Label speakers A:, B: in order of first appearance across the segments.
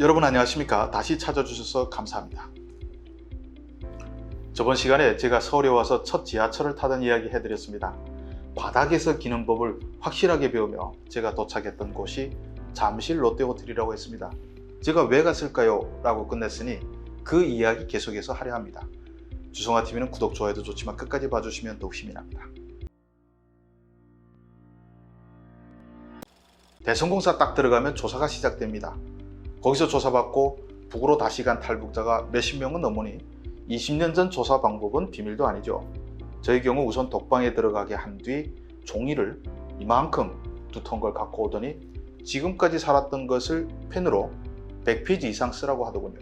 A: 여러분 안녕하십니까? 다시 찾아주셔서 감사합니다. 저번 시간에 제가 서울에 와서 첫 지하철을 타던 이야기 해드렸습니다. 바닥에서 기는 법을 확실하게 배우며 제가 도착했던 곳이 잠실 롯데호텔이라고 했습니다. 제가 왜 갔을까요? 라고 끝냈으니 그 이야기 계속해서 하려 합니다. 주성아TV는 구독, 좋아요도 좋지만 끝까지 봐주시면 더욱 힘이 납니다. 대성공사 딱 들어가면 조사가 시작됩니다. 거기서 조사받고 북으로 다시 간 탈북자가 몇십 명은 넘으니 20년 전 조사 방법은 비밀도 아니죠. 저의 경우 우선 독방에 들어가게 한 뒤 종이를 이만큼 두터운 걸 갖고 오더니 지금까지 살았던 것을 펜으로 100페이지 이상 쓰라고 하더군요.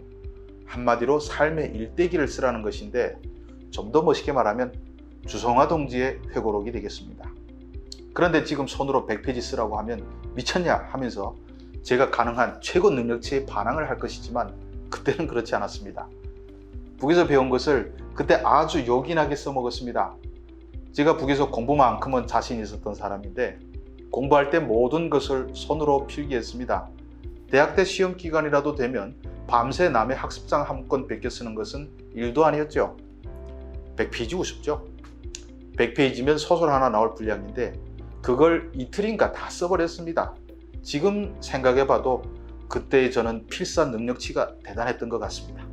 A: 한마디로 삶의 일대기를 쓰라는 것인데 좀 더 멋있게 말하면 주성아 동지의 회고록이 되겠습니다. 그런데 지금 손으로 100페이지 쓰라고 하면 미쳤냐 하면서 제가 가능한 최고 능력치의 반항을 할 것이지만 그때는 그렇지 않았습니다. 북에서 배운 것을 그때 아주 요긴하게 써먹었습니다. 제가 북에서 공부만큼은 자신 있었던 사람인데 공부할 때 모든 것을 손으로 필기했습니다. 대학 때 시험 기간이라도 되면 밤새 남의 학습장 한 권 베껴 쓰는 것은 일도 아니었죠. 100페이지 우습죠? 100페이지면 소설 하나 나올 분량인데 그걸 이틀인가 다 써버렸습니다. 지금 생각해봐도 그때의 저는 필사 능력치가 대단했던 것 같습니다.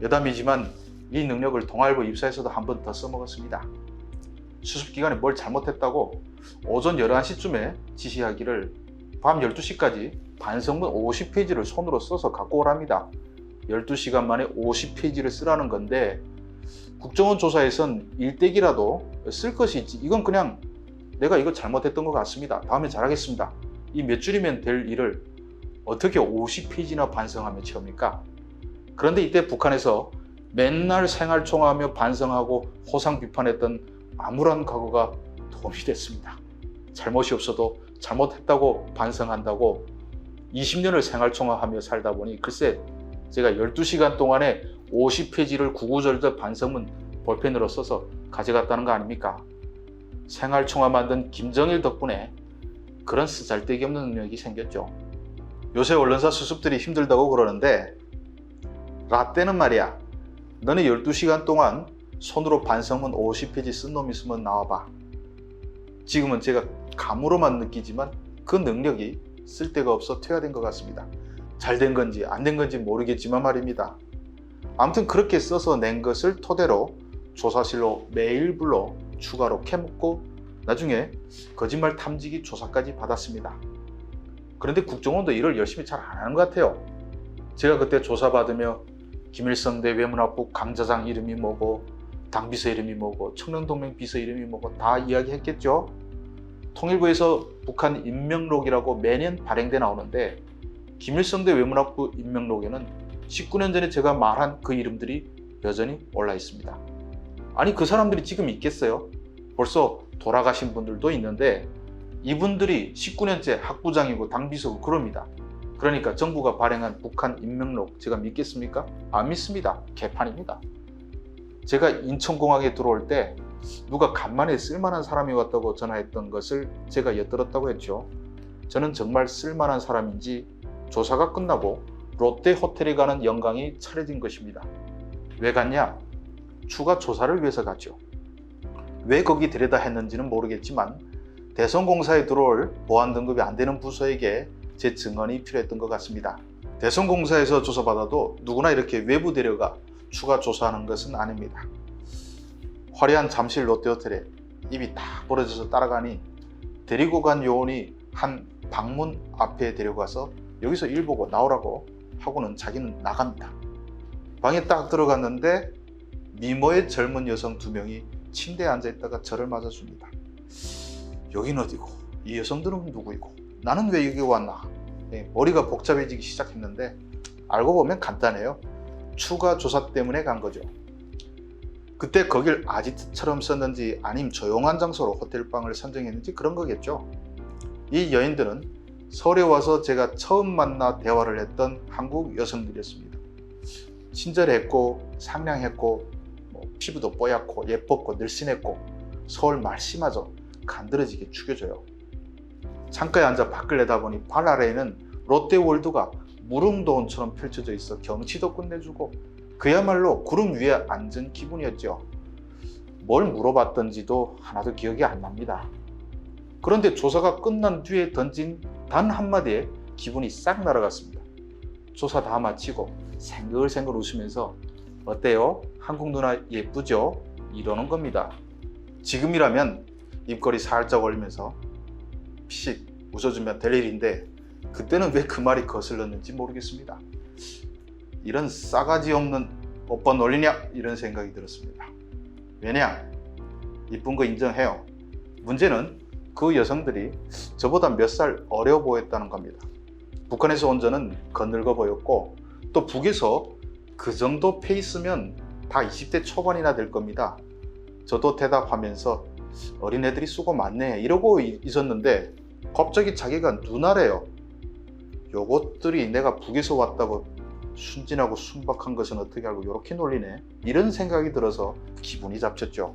A: 여담이지만 이 능력을 동아일보 입사에서도 한 번 더 써먹었습니다. 수습기간에 뭘 잘못했다고 오전 11시쯤에 지시하기를 밤 12시까지 반성문 50페이지를 손으로 써서 갖고 오랍니다. 12시간 만에 50페이지를 쓰라는 건데 국정원 조사에선 일대기라도 쓸 것이 있지 이건 그냥 내가 이거 잘못했던 것 같습니다. 다음에 잘하겠습니다. 이 몇 줄이면 될 일을 어떻게 50페이지나 반성하며 채웁니까? 그런데 이때 북한에서 맨날 생활총화하며 반성하고 호상 비판했던 암울한 과거가 도움이 됐습니다. 잘못이 없어도 잘못했다고 반성한다고 20년을 생활총화하며 살다 보니 글쎄 제가 12시간 동안에 50페이지를 구구절절 반성문 볼펜으로 써서 가져갔다는 거 아닙니까? 생활총화 만든 김정일 덕분에 그런 쓰잘데기 없는 능력이 생겼죠. 요새 언론사 수습들이 힘들다고 그러는데 라떼는 말이야 너네 12시간 동안 손으로 반성문 50페이지 쓴 놈 있으면 나와봐. 지금은 제가 감으로만 느끼지만 그 능력이 쓸데가 없어 퇴화된 것 같습니다. 잘된 건지 안 된 건지 모르겠지만 말입니다. 아무튼 그렇게 써서 낸 것을 토대로 조사실로 매일 불러 추가로 캐묻고 나중에 거짓말 탐지기 조사까지 받았습니다. 그런데 국정원도 일을 열심히 잘 안 하는 것 같아요. 제가 그때 조사받으며 김일성대 외문학부 강자장 이름이 뭐고 당비서 이름이 뭐고 청년동맹 비서 이름이 뭐고 다 이야기했겠죠. 통일부에서 북한 인명록이라고 매년 발행돼 나오는데 김일성대 외문학부 인명록에는 19년 전에 제가 말한 그 이름들이 여전히 올라 있습니다. 아니 그 사람들이 지금 있겠어요? 벌써 돌아가신 분들도 있는데 이분들이 19년째 학부장이고 당비서고 그럽니다. 그러니까 정부가 발행한 북한 인명록 제가 믿겠습니까? 안 믿습니다. 개판입니다. 제가 인천공항에 들어올 때 누가 간만에 쓸만한 사람이 왔다고 전화했던 것을 제가 엿들었다고 했죠. 저는 정말 쓸만한 사람인지 조사가 끝나고 롯데호텔에 가는 영광이 차려진 것입니다. 왜 갔냐? 추가 조사를 위해서 갔죠. 왜 거기 데려다 했는지는 모르겠지만 대성공사에 들어올 보안 등급이 안 되는 부서에게 제 증언이 필요했던 것 같습니다. 대성공사에서 조사받아도 누구나 이렇게 외부 데려가 추가 조사하는 것은 아닙니다. 화려한 잠실 롯데호텔에 입이 딱 벌어져서 따라가니 데리고 간 요원이 한 방문 앞에 데려가서 여기서 일 보고 나오라고 하고는 자기는 나갑니다. 방에 딱 들어갔는데 미모의 젊은 여성 2명이 침대에 앉아있다가 저를 맞아줍니다. 여긴 어디고 이 여성들은 누구이고 나는 왜 여기 왔나. 머리가 복잡해지기 시작했는데 알고 보면 간단해요. 추가 조사 때문에 간 거죠. 그때 거길 아지트처럼 썼는지 아님 조용한 장소로 호텔방을 선정했는지 그런 거겠죠. 이 여인들은 서울에 와서 제가 처음 만나 대화를 했던 한국 여성들이었습니다. 친절했고 상냥했고 피부도 뽀얗고 예뻤고 늘씬했고 서울 말씨마저 간드러지게 죽여줘요. 창가에 앉아 밖을 내다보니 발 아래에는 롯데월드가 무릉도원처럼 펼쳐져 있어 경치도 끝내주고 그야말로 구름 위에 앉은 기분이었죠. 뭘 물어봤던지도 하나도 기억이 안 납니다. 그런데 조사가 끝난 뒤에 던진 단 한마디에 기분이 싹 날아갔습니다. 조사 다 마치고 생글생글 웃으면서 어때요? 한국 누나 예쁘죠? 이러는 겁니다. 지금이라면 입꼬리 살짝 올리면서 피식 웃어주면 될 일인데 그때는 왜 그 말이 거슬렀는지 모르겠습니다. 이런 싸가지 없는 오빠 놀리냐? 이런 생각이 들었습니다. 왜냐? 이쁜 거 인정해요. 문제는 그 여성들이 저보다 몇 살 어려 보였다는 겁니다. 북한에서 온 저는 거늙어 보였고 또 북에서 그 정도 페이스면 다 20대 초반이나 될 겁니다. 저도 대답하면서 어린애들이 수고 많네 이러고 있었는데 갑자기 자기가 누나래요. 요것들이 내가 북에서 왔다고 순진하고 순박한 것은 어떻게 알고 이렇게 놀리네, 이런 생각이 들어서 기분이 잡쳤죠.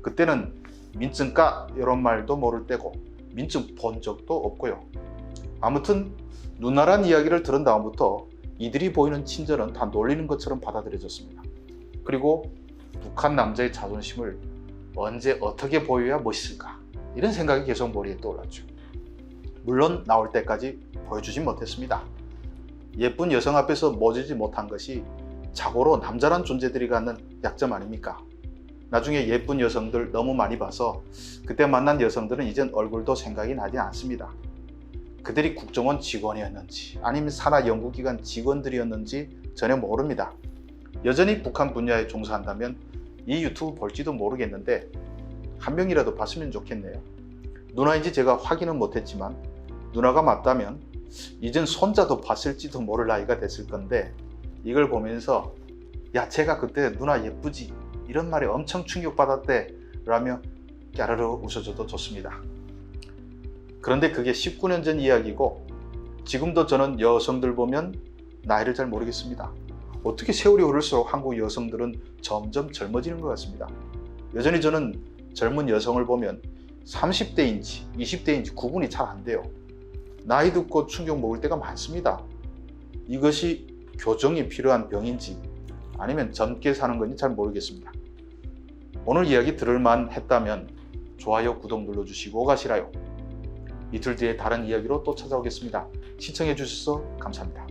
A: 그때는 민증 까 이런 말도 모를 때고 민증 본 적도 없고요. 아무튼 누나란 이야기를 들은 다음부터 이들이 보이는 친절은 다 놀리는 것처럼 받아들여졌습니다. 그리고 북한 남자의 자존심을 언제 어떻게 보여야 멋있을까, 이런 생각이 계속 머리에 떠올랐죠. 물론 나올 때까지 보여주진 못했습니다. 예쁜 여성 앞에서 모지지 못한 것이 자고로 남자란 존재들이 갖는 약점 아닙니까? 나중에 예쁜 여성들 너무 많이 봐서 그때 만난 여성들은 이젠 얼굴도 생각이 나지 않습니다. 그들이 국정원 직원이었는지 아니면 산하 연구기관 직원들이었는지 전혀 모릅니다. 여전히 북한 분야에 종사한다면 이 유튜브 볼지도 모르겠는데 한 명이라도 봤으면 좋겠네요. 누나인지 제가 확인은 못했지만 누나가 맞다면 이젠 손자도 봤을지도 모를 나이가 됐을 건데 이걸 보면서 야, 제가 그때 누나 예쁘지? 이런 말에 엄청 충격받았대 라며 까르르 웃어줘도 좋습니다. 그런데 그게 19년 전 이야기고 지금도 저는 여성들 보면 나이를 잘 모르겠습니다. 어떻게 세월이 흐를수록 한국 여성들은 점점 젊어지는 것 같습니다. 여전히 저는 젊은 여성을 보면 30대인지 20대인지 구분이 잘 안 돼요. 나이 듣고 충격 먹을 때가 많습니다. 이것이 교정이 필요한 병인지 아니면 젊게 사는 건지 잘 모르겠습니다. 오늘 이야기 들을만 했다면 좋아요, 구독 눌러주시고 가시라요. 이틀 뒤에 다른 이야기로 또 찾아오겠습니다. 시청해 주셔서 감사합니다.